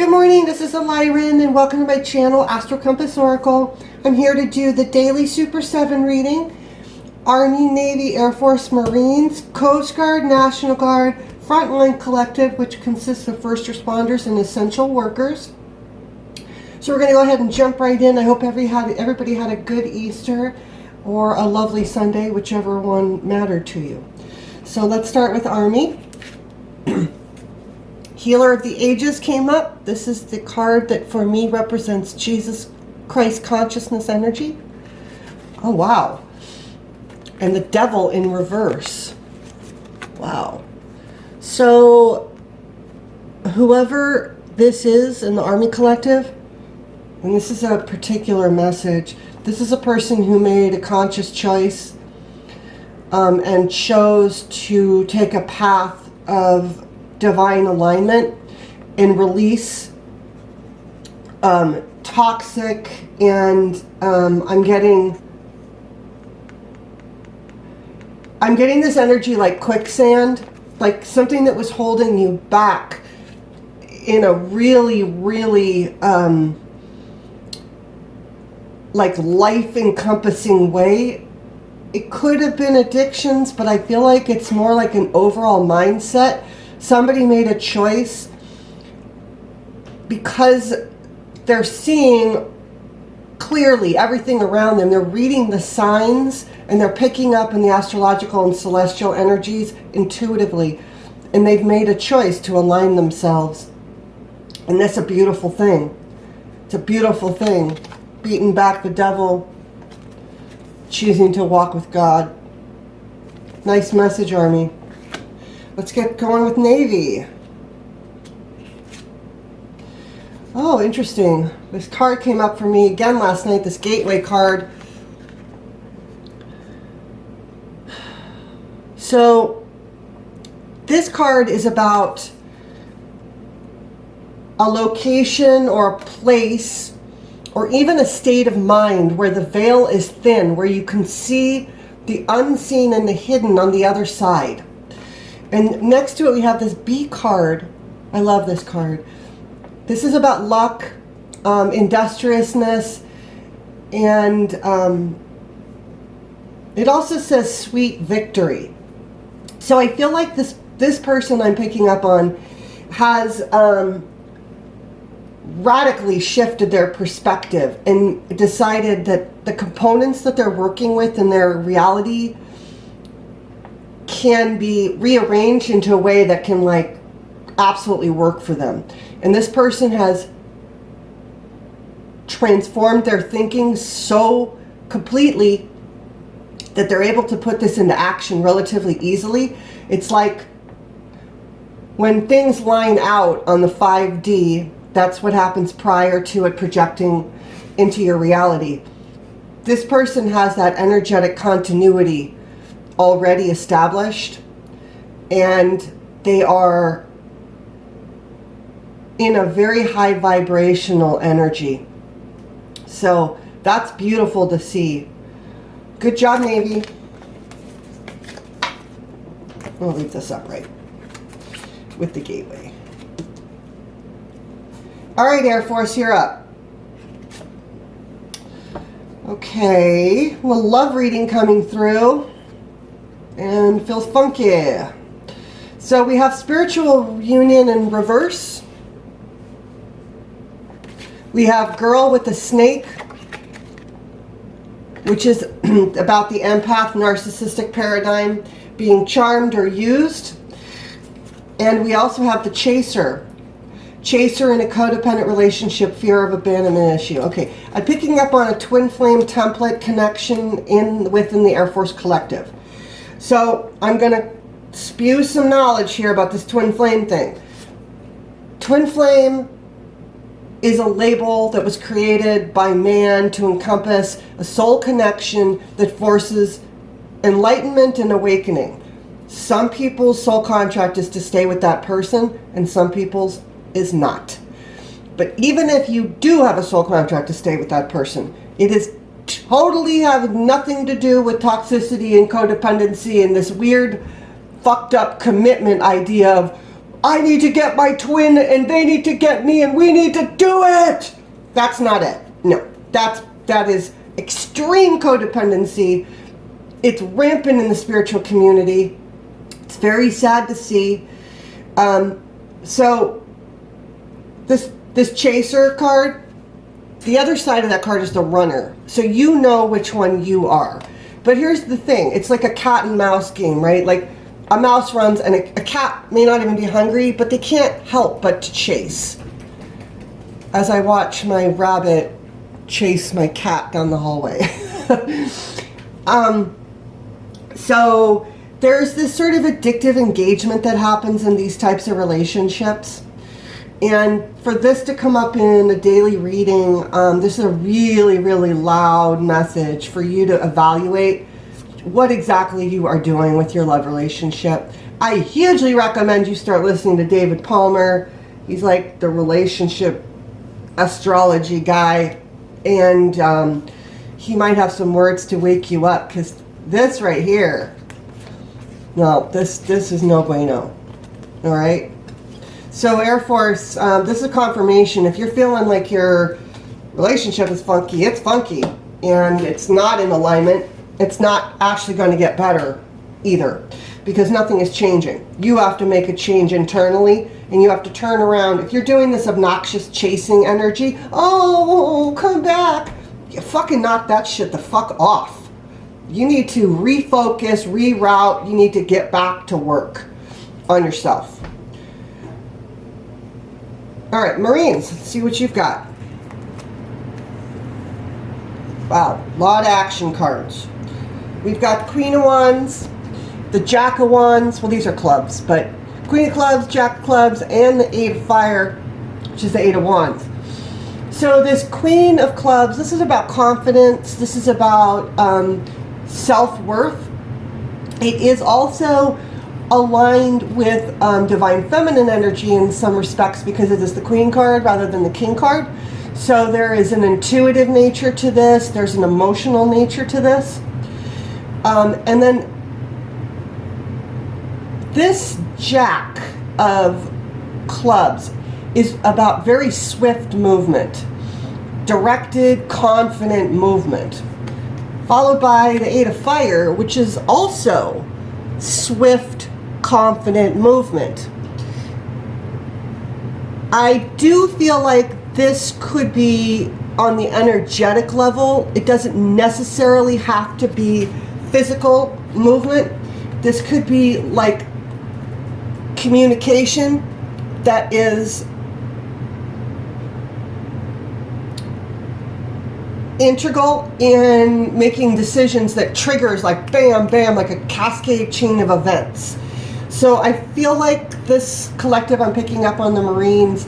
Good morning, this is Lyran and welcome to my channel, Astro Compass Oracle. I'm here to do the daily Super 7 reading. Army, Navy, Air Force, Marines, Coast Guard, National Guard, Frontline Collective, which consists of first responders and essential workers. So we're going to go ahead and jump right in. I hope everybody had a good Easter or a lovely Sunday, whichever one mattered to you. So let's start with Army. Healer of the Ages came up. This is the card that for me represents Jesus Christ consciousness energy. Oh, wow. And the Devil in reverse. Wow. So whoever this is in the Army Collective, and this is a particular message, this is a person who made a conscious choice and chose to take a path of divine alignment and release toxic and I'm getting this energy like quicksand, like something that was holding you back in a really like life encompassing way. It could have been addictions, but I feel like it's more like an overall mindset. Somebody made a choice because they're seeing clearly everything around them. They're reading the signs and they're picking up in the astrological and celestial energies intuitively. And they've made a choice to align themselves. And that's a beautiful thing. It's a beautiful thing. Beating back the devil, choosing to walk with God. Nice message, Army. Let's get going with Navy. Oh, interesting. This card came up for me again last night, this Gateway card. So, this card is about a location or a place or even a state of mind where the veil is thin, where you can see the unseen and the hidden on the other side. And next to it we have this B card. I love this card. This is about luck, industriousness, and it also says sweet victory. So I feel like this person I'm picking up on has radically shifted their perspective and decided that the components that they're working with in their reality can be rearranged into a way that can like absolutely work for them. And this person has transformed their thinking so completely that they're able to put this into action relatively easily. It's like when things line out on the 5D, that's what happens prior to it projecting into your reality. This person has that energetic continuity already established, and they are in a very high vibrational energy. So that's beautiful to see. Good job, Navy. We'll leave this upright with the Gateway. All right, Air Force, you're up. Okay, well, love reading coming through. And feels funky. So we have spiritual union in reverse. We have girl with the snake, which is about the empath narcissistic paradigm being charmed or used. And we also have the chaser. Chaser in a codependent relationship, fear of abandonment issue. Okay, I'm picking up on a twin flame template connection within the Air Force Collective. So I'm going to spew some knowledge here about this twin flame thing. Twin flame is a label that was created by man to encompass a soul connection that forces enlightenment and awakening. Some people's soul contract is to stay with that person, and some people's is not. But even if you do have a soul contract to stay with that person, it is totally have nothing to do with toxicity and codependency and this weird fucked up commitment idea of I need to get my twin and they need to get me and we need to do it. That's not it. No, that is extreme codependency. It's rampant in the spiritual community. It's very sad to see. So this chaser card, the other side of that card is the runner. So you know which one you are. But here's the thing. It's like a cat and mouse game, right? Like a mouse runs and a cat may not even be hungry, but they can't help but to chase. As I watch my rabbit chase my cat down the hallway. So there's this sort of addictive engagement that happens in these types of relationships. And for this to come up in a daily reading, this is a really, really loud message for you to evaluate what exactly you are doing with your love relationship. I hugely recommend you start listening to David Palmer. He's like the relationship astrology guy. And he might have some words to wake you up, because this right here, no, this is no bueno. All right? So Air Force, this is a confirmation. If you're feeling like your relationship is funky, it's funky. And it's not in alignment. It's not actually going to get better either, because nothing is changing. You have to make a change internally, and you have to turn around. If you're doing this obnoxious chasing energy, oh, come back. You fucking knock that shit the fuck off. You need to refocus, reroute. You need to get back to work on yourself. All right, Marines, let's see what you've got. Wow, a lot of action cards. We've got the Queen of Wands, the Jack of Wands. Well, these are clubs, but Queen of Clubs, Jack of Clubs, and the Eight of Fire, which is the Eight of Wands. So this Queen of Clubs, this is about confidence. This is about self-worth. It is also aligned with divine feminine energy in some respects, because it is the Queen card rather than the King card. So there is an intuitive nature to this. There's an emotional nature to this. And then this Jack of Clubs is about very swift movement, directed, confident movement, followed by the Eight of Fire, which is also swift, confident movement. I do feel like this could be on the energetic level. It doesn't necessarily have to be physical movement. This could be like communication that is integral in making decisions that triggers like bam, bam, like a cascade chain of events. So I feel like this collective, I'm picking up on the Marines,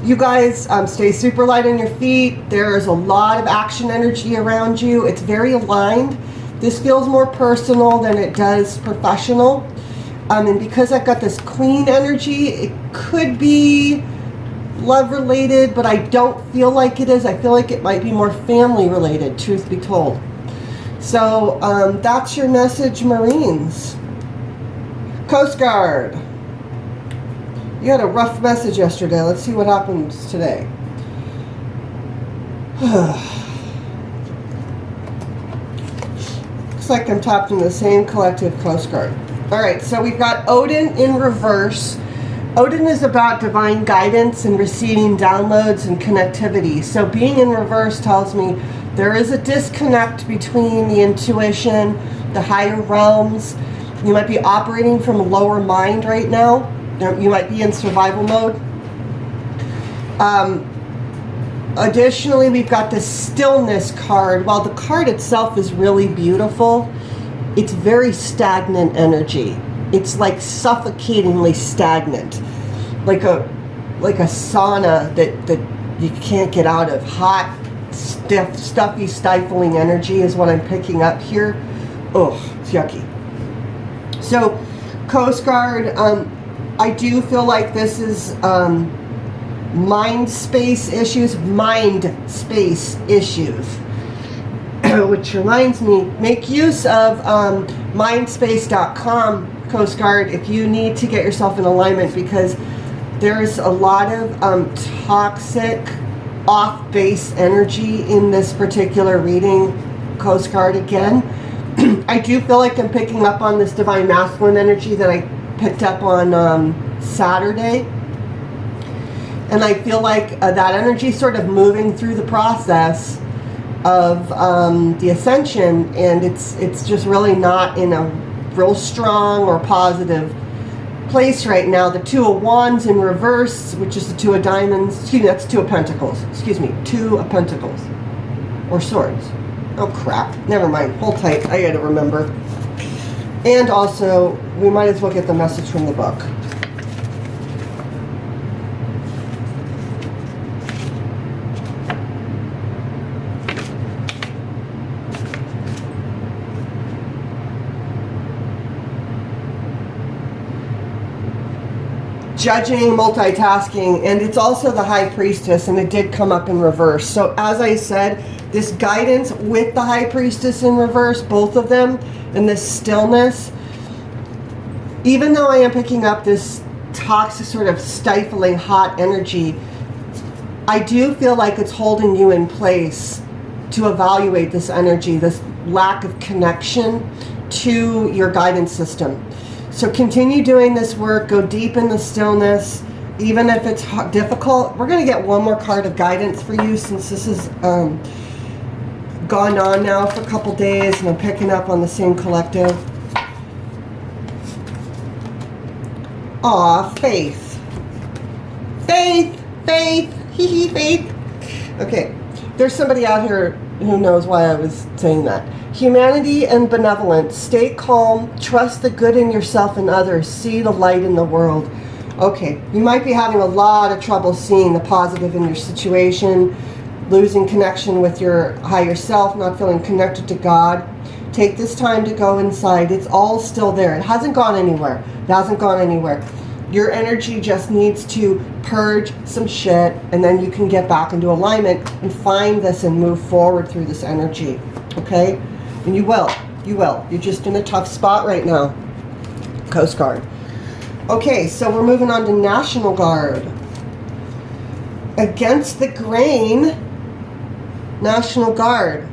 you guys stay super light on your feet. There is a lot of action energy around you. It's very aligned. This feels more personal than it does professional. And because I've got this Queen energy, it could be love related, but I don't feel like it is. I feel like it might be more family related, truth be told. So that's your message, Marines. Coast Guard. You had a rough message yesterday. Let's see what happens today. Looks like I'm talking to the same collective Coast Guard. All right, so we've got Odin in reverse. Odin is about divine guidance and receiving downloads and connectivity. So being in reverse tells me there is a disconnect between the intuition, the higher realms. You might be operating from a lower mind right now. You might be in survival mode. Additionally, we've got the stillness card. While the card itself is really beautiful, it's very stagnant energy. It's like suffocatingly stagnant, like a sauna that you can't get out of. Hot, stiff, stuffy, stifling energy is what I'm picking up here. Oh, it's yucky. So, Coast Guard, I do feel like this is mind space issues, which reminds me, make use of mindspace.com, Coast Guard, if you need to get yourself in alignment, because there's a lot of toxic, off-base energy in this particular reading, Coast Guard, again. I do feel like I'm picking up on this divine masculine energy that I picked up on Saturday. And I feel like that energy is sort of moving through the process of the ascension, and it's just really not in a real strong or positive place right now. The Two of Wands in reverse, which is the Two of Diamonds, excuse me, that's Two of Pentacles, excuse me, Two of Pentacles, or Swords. Oh crap, never mind, hold tight, I gotta remember. And also, we might as well get the message from the book. Judging, multitasking, and it's also the High Priestess, and it did come up in reverse. So as I said, this guidance with the High Priestess in reverse, both of them, and this stillness, even though I am picking up this toxic, sort of stifling, hot energy, I do feel like it's holding you in place to evaluate this energy, this lack of connection to your guidance system. So continue doing this work, go deep in the stillness, even if it's difficult. We're going to get one more card of guidance for you, since this has gone on now for a couple days and I'm picking up on the same collective. Aw, faith. Faith, faith, hee hee, faith. Okay, there's somebody out here who knows why I was saying that. Humanity and benevolence. Stay calm. Trust the good in yourself and others. See the light in the world. Okay, you might be having a lot of trouble seeing the positive in your situation, losing connection with your higher self, not feeling connected to God. Take this time to go inside. It's all still there. It hasn't gone anywhere. It hasn't gone anywhere. Your energy just needs to purge some shit, and then you can get back into alignment and find this and move forward through this energy. Okay? And you will. You will. You're just in a tough spot right now, Coast Guard. Okay, so we're moving on to National Guard. Against the grain, National Guard.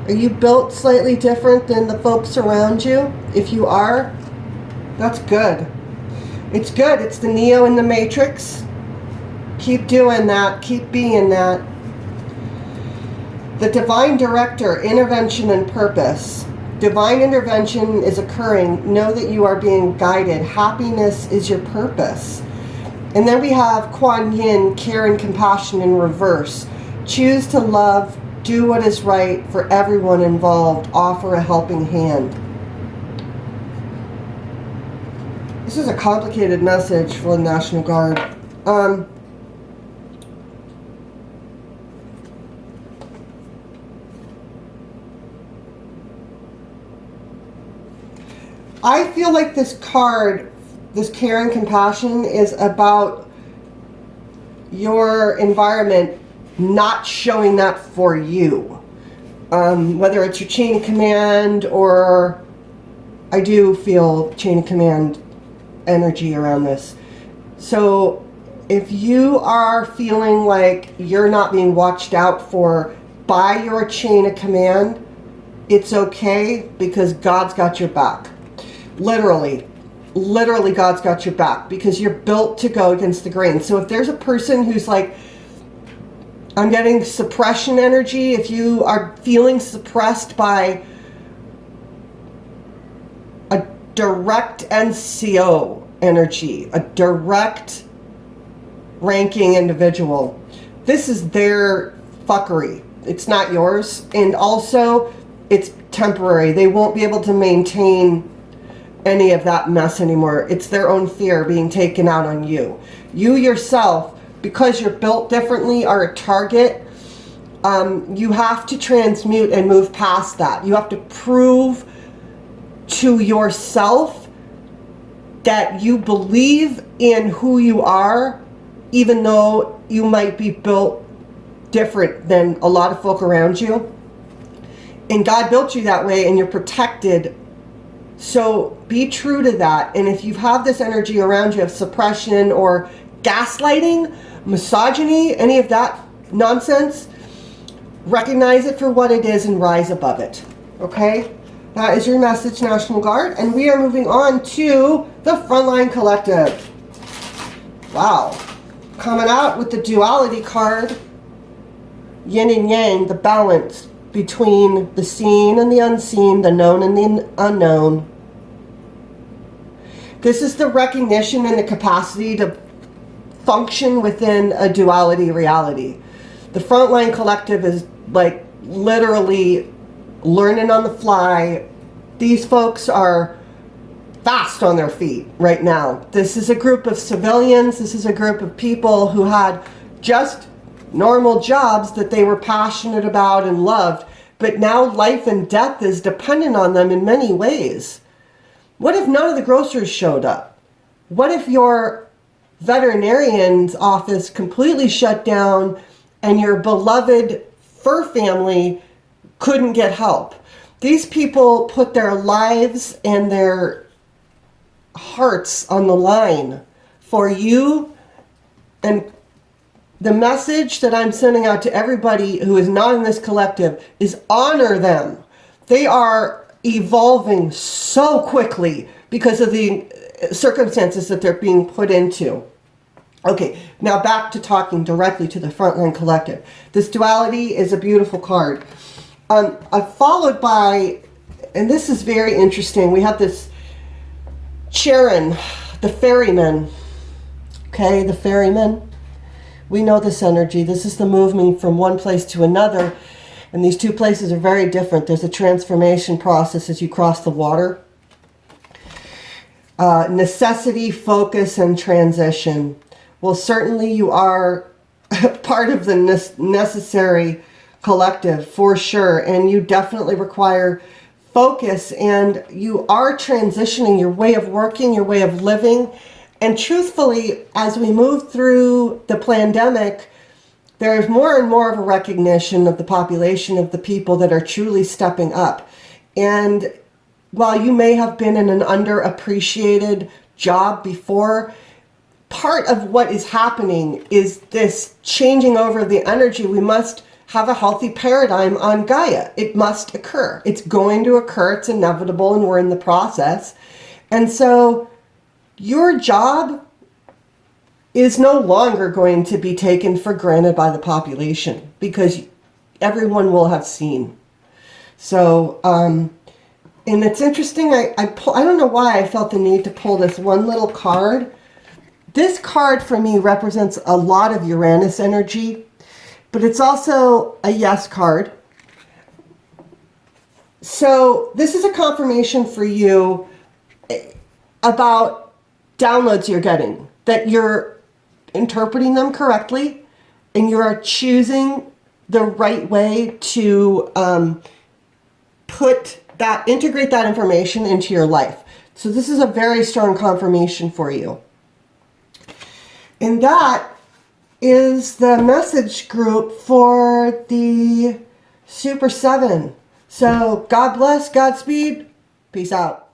Are you built slightly different than the folks around you? If you are, that's good. It's good. It's the Neo in the Matrix. Keep doing that. Keep being that. The Divine Director, intervention and purpose. Divine intervention is occurring. Know that you are being guided. Happiness is your purpose. And then we have Kuan Yin, care and compassion in reverse. Choose to love, do what is right for everyone involved, offer a helping hand. This is a complicated message for the National Guard. I feel like this card, this care and compassion, is about your environment not showing that for you. Whether it's your chain of command, or I do feel chain of command energy around this. So if you are feeling like you're not being watched out for by your chain of command, it's okay, because God's got your back. Literally God's got your back, because you're built to go against the grain. So if there's a person who's like, I'm getting suppression energy, if you are feeling suppressed by a direct NCO energy, a direct ranking individual, this is their fuckery. It's not yours. And also, it's temporary. They won't be able to maintain any of that mess anymore. It's their own fear being taken out on you. You yourself, because you're built differently, are a target. You have to transmute and move past that. You have to prove to yourself that you believe in who you are, even though you might be built different than a lot of folk around you. And God built you that way, and you're protected So be true to that. And if you have this energy around you of suppression or gaslighting, misogyny, any of that nonsense, recognize it for what it is and rise above it. Okay? That is your message, National Guard. And we are moving on to the Frontline Collective. Wow. Coming out with the duality card. Yin and yang, the balance between the seen and the unseen, the known and the unknown. This is the recognition and the capacity to function within a duality reality. The Frontline Collective is like literally learning on the fly. These folks are fast on their feet right now. This is a group of civilians. This is a group of people who had just normal jobs that they were passionate about and loved, but now life and death is dependent on them in many ways. What if none of the grocers showed up? What if your veterinarian's office completely shut down and your beloved fur family couldn't get help? These people put their lives and their hearts on the line for you, and the message that I'm sending out to everybody who is not in this collective is honor them. They are evolving so quickly because of the circumstances that they're being put into. Okay, now back to talking directly to the Frontline Collective. This duality is a beautiful card. Followed by, and this is very interesting, we have this Charon, the ferryman. Okay, the ferryman. We know this energy. This is the moving from one place to another. And these two places are very different. There's a transformation process as you cross the water. Necessity, focus, and transition. Well, certainly you are part of the necessary collective for sure. And you definitely require focus. And you are transitioning your way of working, your way of living. And truthfully, as we move through the plandemic, there's more and more of a recognition of the population of the people that are truly stepping up. And while you may have been in an underappreciated job before, part of what is happening is this changing over of the energy. We must have a healthy paradigm on Gaia. It must occur. It's going to occur. It's inevitable, and we're in the process. And so your job is no longer going to be taken for granted by the population because everyone will have seen. So, and it's interesting, I don't know why I felt the need to pull this one little card. This card for me represents a lot of Uranus energy, but it's also a yes card. So this is a confirmation for you about downloads you're getting, that you're interpreting them correctly and you are choosing the right way to integrate that information into your life. So this is a very strong confirmation for you. And that is the message group for the Super 7. So God bless, Godspeed, peace out.